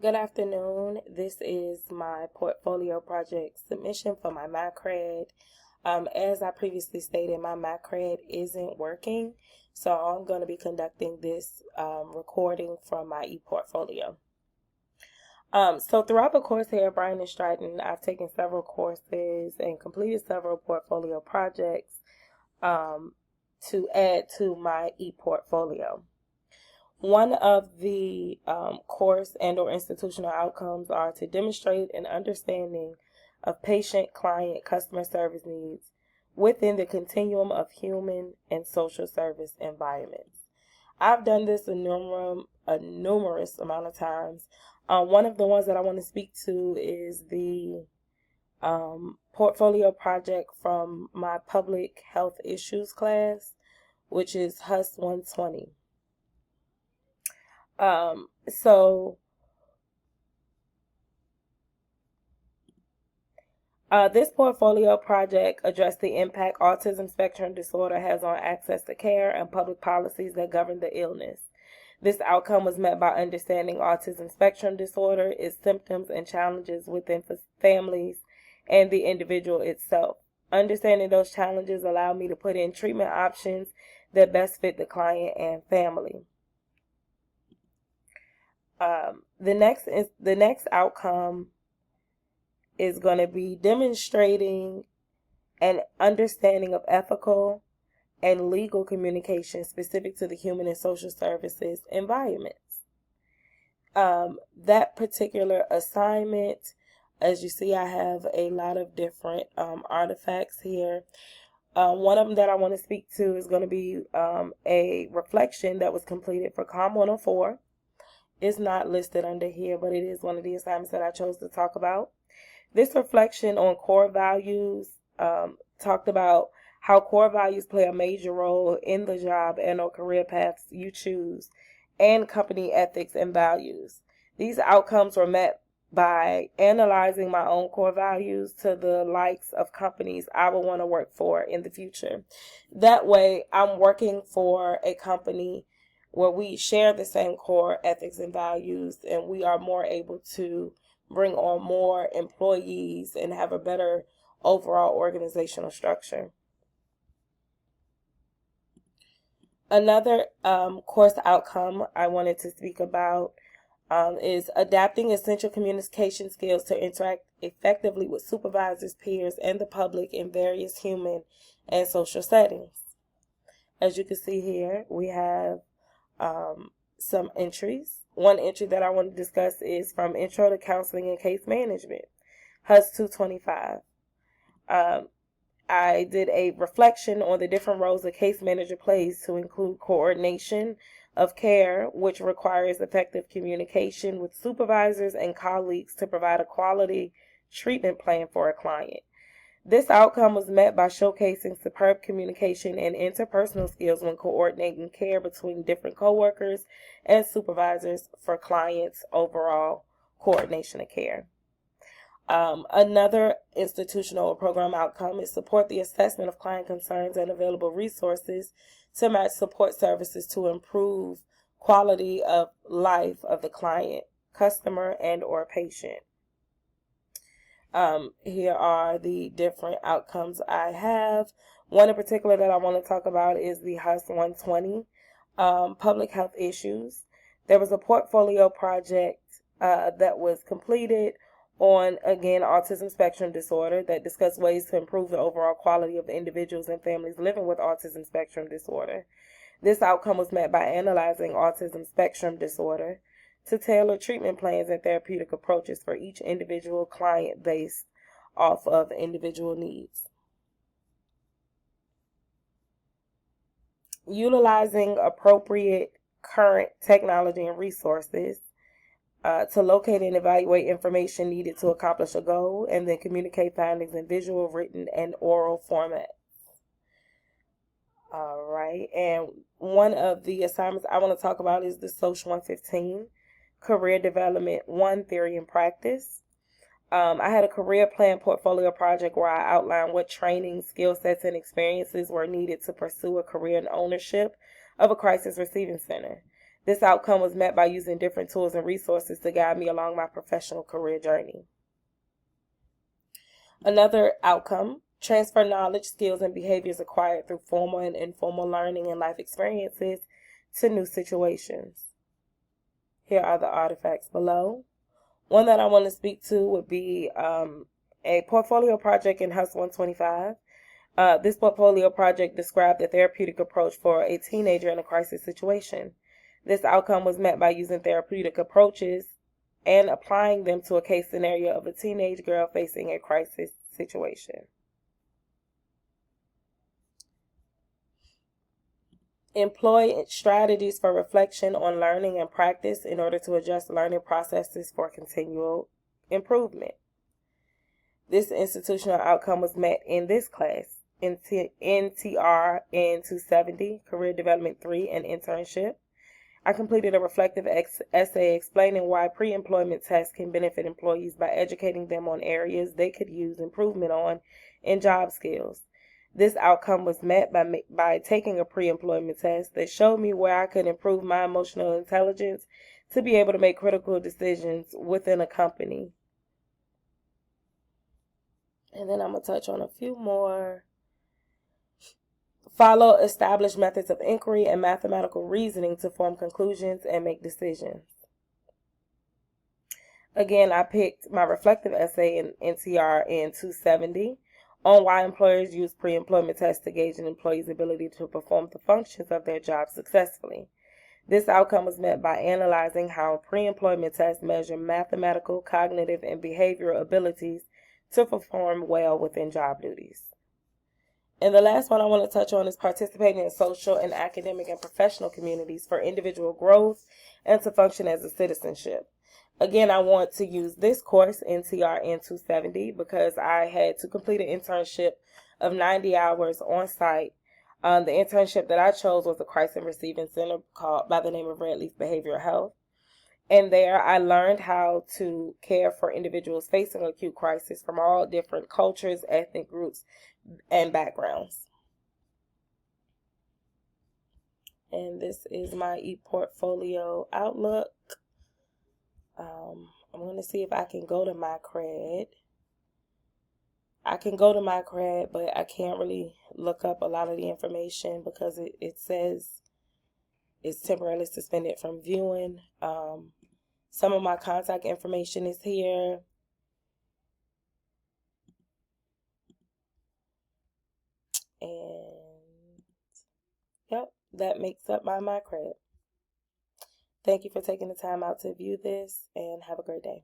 Good afternoon. This is my portfolio project submission for my Cred. As I previously stated, my Cred isn't working, so I'm going to be conducting this recording from my ePortfolio. So throughout the course here at Bryan and Stratton, I've taken several courses and completed several portfolio projects to add to my ePortfolio. One of the course and or institutional outcomes are to demonstrate an understanding of patient, client, customer service needs within the continuum of human and social service environments. I've done this a numerous amount of times. One of the ones that I want to speak to is the portfolio project from my public health issues class, which is HUS 120. This portfolio project addressed the impact autism spectrum disorder has on access to care and public policies that govern the illness. This outcome was met by understanding autism spectrum disorder, its symptoms and challenges within families and the individual itself. Understanding those challenges allowed me to put in treatment options that best fit the client and family. The next outcome is going to be demonstrating an understanding of ethical and legal communication specific to the human and social services environments. That particular assignment, as you see, I have a lot of different artifacts here. One of them that I want to speak to is going to be a reflection that was completed for COM 104. It's not listed under here, but it is one of the assignments that I chose to talk about. This reflection on core values talked about how core values play a major role in the job and or career paths you choose, and company ethics and values. These outcomes were met by analyzing my own core values to the likes of companies I would want to work for in the future. That way, I'm working for a company where we share the same core ethics and values, and we are more able to bring on more employees and have a better overall organizational structure. Another course outcome I wanted to speak about is adapting essential communication skills to interact effectively with supervisors, peers, and the public in various human and social settings. As you can see here, we have some entries. One entry that I want to discuss is from Intro to Counseling and Case Management, HUS 225. I did a reflection on the different roles a case manager plays to include coordination of care, which requires effective communication with supervisors and colleagues to provide a quality treatment plan for a client. This outcome was met by showcasing superb communication and interpersonal skills when coordinating care between different coworkers and supervisors for clients' overall coordination of care. Another institutional or program outcome is support the assessment of client concerns and available resources to match support services to improve quality of life of the client, customer, and or patient. Here are the different outcomes I have. One in particular that I want to talk about is the HUS 120, public health issues. There was a portfolio project that was completed on, again, autism spectrum disorder that discussed ways to improve the overall quality of individuals and families living with autism spectrum disorder. This outcome was met by analyzing autism spectrum disorder to tailor treatment plans and therapeutic approaches for each individual client based off of individual needs. Utilizing appropriate current technology and resources to locate and evaluate information needed to accomplish a goal, and then communicate findings in visual, written, and oral formats. All right, and one of the assignments I want to talk about is the Social 115, Career Development 1, Theory and Practice. I had a career plan portfolio project where I outlined what training, skill sets, and experiences were needed to pursue a career in ownership of a crisis receiving center. This outcome was met by using different tools and resources to guide me along my professional career journey. Another outcome, transfer knowledge, skills, and behaviors acquired through formal and informal learning and life experiences to new situations. Here are the artifacts below. One that I want to speak to would be a portfolio project in House 125. This portfolio project described a therapeutic approach for a teenager in a crisis situation. This outcome was met by using therapeutic approaches and applying them to a case scenario of a teenage girl facing a crisis situation. Employ strategies for reflection on learning and practice in order to adjust learning processes for continual improvement. This institutional outcome was met in this class. NTR in 270, Career Development 3, and Internship. I completed a reflective essay explaining why pre-employment tests can benefit employees by educating them on areas they could use improvement on in job skills. This outcome was met by taking a pre-employment test that showed me where I could improve my emotional intelligence to be able to make critical decisions within a company. And then I'm going to touch on a few more. Follow established methods of inquiry and mathematical reasoning to form conclusions and make decisions. Again, I picked my reflective essay in NTR in 270 on why employers use pre-employment tests to gauge an employee's ability to perform the functions of their job successfully. This outcome was met by analyzing how pre-employment tests measure mathematical, cognitive, and behavioral abilities to perform well within job duties. And the last one I want to touch on is participating in social and academic and professional communities for individual growth and to function as a citizenship. Again, I want to use this course, NTRN 270, because I had to complete an internship of 90 hours on site. The internship that I chose was a crisis and receiving center called by the name of Red Leaf Behavioral Health. And there I learned how to care for individuals facing acute crisis from all different cultures, ethnic groups, and backgrounds. And this is my ePortfolio Outlook. I'm going to see if I can go to my Cred. I can go to my Cred, but I can't really look up a lot of the information because it says it's temporarily suspended from viewing. Some of my contact information is here. And yep, that makes up my Cred. Thank you for taking the time out to view this, and have a great day.